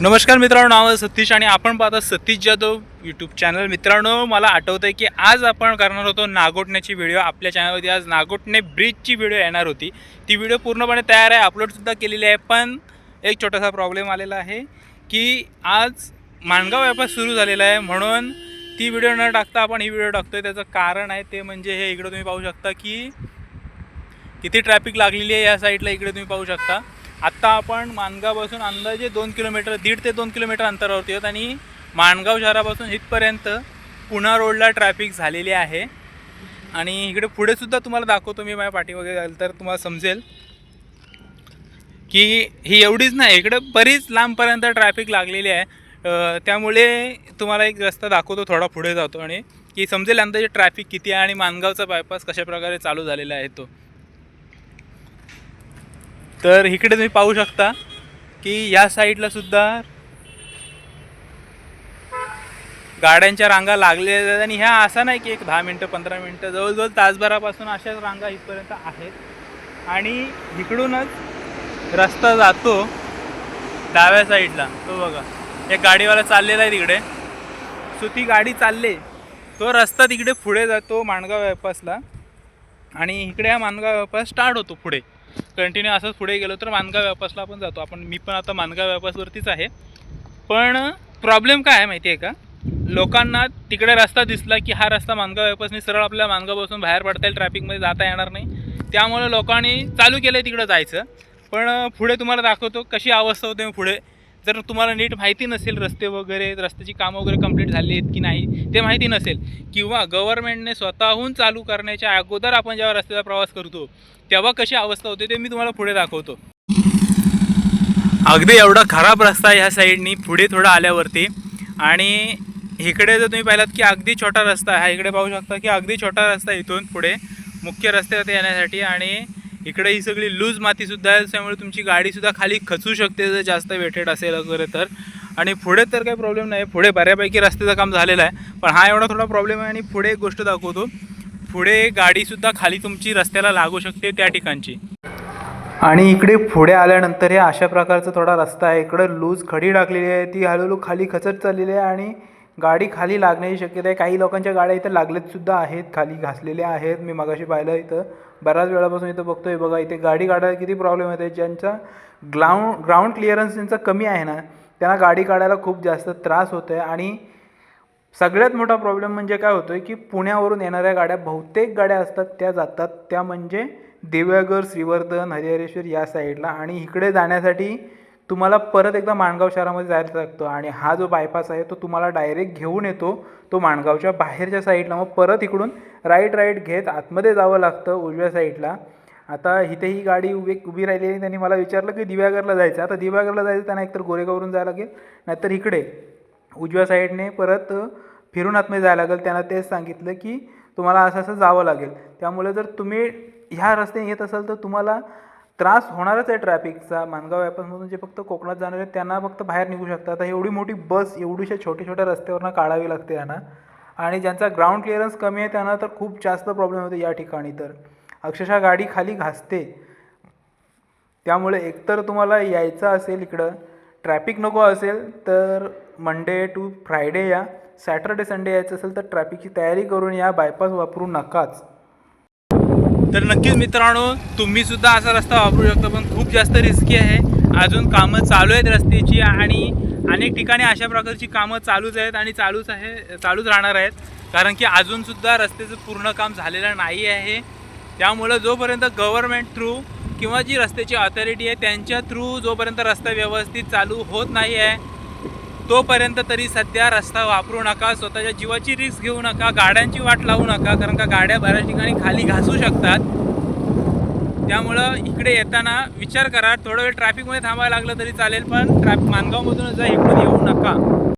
नमस्कार मित्रांनो, नाव आहे सतीश आणि आपण पाहता सतीश जाधव यूट्यूब चॅनल। मित्रांनो, मला आठवतं आहे की आज आपण करणार होतो नागोठण्याची व्हिडिओ। आपल्या चॅनलवरती आज नागोठणे ब्रिजची व्हिडिओ येणार होती। ती व्हिडिओ पूर्णपणे तयार आहे, अपलोडसुद्धा केलेली आहे। पण एक छोटासा प्रॉब्लेम आलेला आहे की आज माणगाव व्यापार सुरू झालेला आहे, म्हणून ती व्हिडिओ न टाकता आपण ही व्हिडिओ टाकतोय। त्याचं कारण आहे ते म्हणजे हे इकडे तुम्ही पाहू शकता की किती ट्रॅफिक लागलेली आहे या साईडला। इकडे तुम्ही पाहू शकता। आत्ता आपण माणगावपासून अंदाजे 2 किलोमीटर, 1.5 ते 2 किलोमीटर अंतरावरती आहोत आणि माणगाव शहरापासून इथपर्यंत पुणा रोडला ट्रॅफिक झालेली आहे। आणि इकडे पुढे सुद्धा तुम्हाला दाखवतो मी, माझ्या पाठीमागे जाल तर तुम्हाला समजेल की ही एवढीच नाही, इकडे बरीच लांबपर्यंत ट्रॅफिक लागलेली आहे। त्यामुळे तुम्हाला एक रस्ता दाखवतो, थोडा पुढे जातो आणि की समजेल अंदाजे ट्रॅफिक किती आहे आणि माणगावचा बायपास कशाप्रकारे चालू झालेला आहे तो। तर इकडे तुम्ही पाहू शकता की या साईडला सुद्धा गाड्यांच्या रांगा लागलेल्या आहेत आणि ह्या असं नाही की एक 10 मिनटं 15 मिनटं, जवळजवळ तासभरापासून अशाच रांगा इथपर्यंत आहेत। आणि इकडूनच रस्ता जातो डाव्या साईडला, तो बघा एक गाडीवाला चाललेला आहे तिकडे। सो ती गाडी चालले, तो रस्ता तिकडे पुढे जातो माणगाव बायपासला आणि इकडे हा माणगाव बायपास स्टार्ट होतो पुढे। कंटिन्यू असंच पुढे गेलो तर माणगाव बायपासला आपण जातो। मी पण आता माणगाव बायपासवरतीच आहे। पण प्रॉब्लेम काय आहे माहिती आहे का, लोकांना तिकडे रस्ता दिसला की हा रस्ता माणगाव बायपासने सरळ आपल्या माणगावपासून बाहेर पडता येईल, ट्रॅफिकमध्ये जाता येणार नाही। त्यामुळे लोकांनी चालू केलं आहे तिकडं जायचं। पण पुढे तुम्हाला दाखवतो कशी अवस्था होते पुढे। जर तुम्हाला नीट माहिती नसेल, रस्ते वगैरे, रस्त्याची कामं वगैरे कंप्लीट झाली आहेत की नाही ते माहिती नसेल, किंवा गव्हर्नमेंटने स्वतःहून चालू करण्याच्या अगोदर आपण जेव्हा रस्त्याचा प्रवास करतो तेव्हा कशी अवस्था होते ते मी तुम्हाला पुढे दाखवतो। अगदी एवढा खराब रस्ता ह्या साईडनी पुढे थोडा आल्यावरती। आणि इकडे जर तुम्ही पाहिलात की अगदी छोटा रस्ता आहे, इकडे पाहू शकता की अगदी छोटा रस्ता इथून पुढे मुख्य रस्त्यावरती येण्यासाठी। आणि इकडे ही सगळी लूज मातीसुद्धा आहे, त्यामुळे तुमची गाडीसुद्धा खाली खचू शकते जर जास्त वेटेड असेल वगैरे तर। आणि पुढे तर काही प्रॉब्लेम नाही, पुढे बऱ्यापैकी रस्त्याचं काम झालेलं आहे। पण हा एवढा थोडा प्रॉब्लेम आहे। आणि पुढे एक गोष्ट दाखवतो, पुढे गाडीसुद्धा खाली तुमची रस्त्याला लागू शकते त्या ठिकाणची। आणि इकडे पुढे आल्यानंतर हे अशा प्रकारचा थोडा रस्ता आहे, इकडे लूज खडी टाकलेली आहे, ती हळूहळू खाली खचत चाललेली आहे आणि गाडी खाली लागण्याची शक्यता आहे। काही लोकांच्या गाड्या इथं लागलेत सुद्धा आहेत, खाली घासलेल्या आहेत। मी मगाशी पाहिलं, इथं बऱ्याच वेळापासून इथं बघतोय बघा, इथे गाडी काढायला किती प्रॉब्लेम येते। ज्यांचा ग्राउंड क्लिअरन्स ज्यांचा कमी आहे ना, त्यांना गाडी काढायला खूप जास्त त्रास होतो आहे। आणि सगळ्यात मोठा प्रॉब्लेम म्हणजे काय होतो आहे की पुण्यावरून येणाऱ्या गाड्या, बहुतेक गाड्या असतात त्या जातात त्या म्हणजे देवळागर, श्रीवर्धन, हरिहरेश्वर या साईडला। आणि इकडे जाण्यासाठी तुम्हाला परत एकदा माणगाव शहरामध्ये जायला लागतं। आणि हा जो बायपास आहे तो तुम्हाला डायरेक्ट घेऊन येतो तो माणगावच्या बाहेरच्या साईडला। मग परत इकडून राईट घेत आतमध्ये जावं लागतं उजव्या साईडला। आता इथे ही गाडी उभी राहिलेली, त्यांनी मला विचारलं की दिव्यागरला जायचं। आता दिव्यागरला जायचं त्यांना एकतर गोरेगाववरून जायला लागेल, नाहीतर इकडे उजव्या साईडने परत फिरून आतमध्ये जायला लागेल। त्यांना तेच सांगितलं की तुम्हाला असं जावं लागेल। त्यामुळे जर तुम्ही ह्या रस्त्याने येत असाल तर तुम्हाला त्रास होणारच आहे ट्रॅफिकचा। माणगाव बायपासमधून जे फक्त कोकणात जाणारे आहेत त्यांना फक्त बाहेर निघू शकतात। आता एवढी मोठी बस एवढीशा छोट्या रस्त्यावरनं काढावी लागते यांना। आणि ज्यांचा ग्राउंड क्लिअरन्स कमी आहे त्यांना तर खूप जास्त प्रॉब्लेम होते या ठिकाणी, तर अक्षरशः गाडी खाली घासते। त्यामुळे एकतर तुम्हाला यायचं असेल इकडं, ट्रॅफिक नको असेल तर मंडे टू फ्रायडे या, सॅटर्डे संडे यायचं असेल तर ट्रॅफिकची तयारी करून या, बायपास वापरू नकाच। तर नक्कीच मित्रांनो, तुम्हीसुद्धा असा रस्ता वापरू शकता, पण खूप जास्त रिस्की आहे। अजून कामं चालू आहेत रस्त्याची आणि अनेक ठिकाणी अशा प्रकारची कामं चालूच आहेत आणि चालूच राहणार आहेत, कारण की अजूनसुद्धा रस्त्याचं पूर्ण काम झालेलं नाही आहे। त्यामुळं जोपर्यंत गव्हर्नमेंट थ्रू किंवा जी रस्त्याची अथॉरिटी आहे त्यांच्या थ्रू जोपर्यंत रस्ता व्यवस्थित चालू होत नाही आहे तोपर्यंत तरी सध्या रस्ता वापरू नका। स्वतःच्या जीवाची रिस्क घेऊ नका, गाड्यांची वाट लावू नका, कारण का गाड्या बऱ्याच ठिकाणी खाली घासू शकतात। त्यामुळं इकडे येताना विचार करा, थोडा वेळ ट्रॅफिकमध्ये थांबायला लागलं तरी चालेल, पण माणगावमधून जा, इकडून येऊ नका।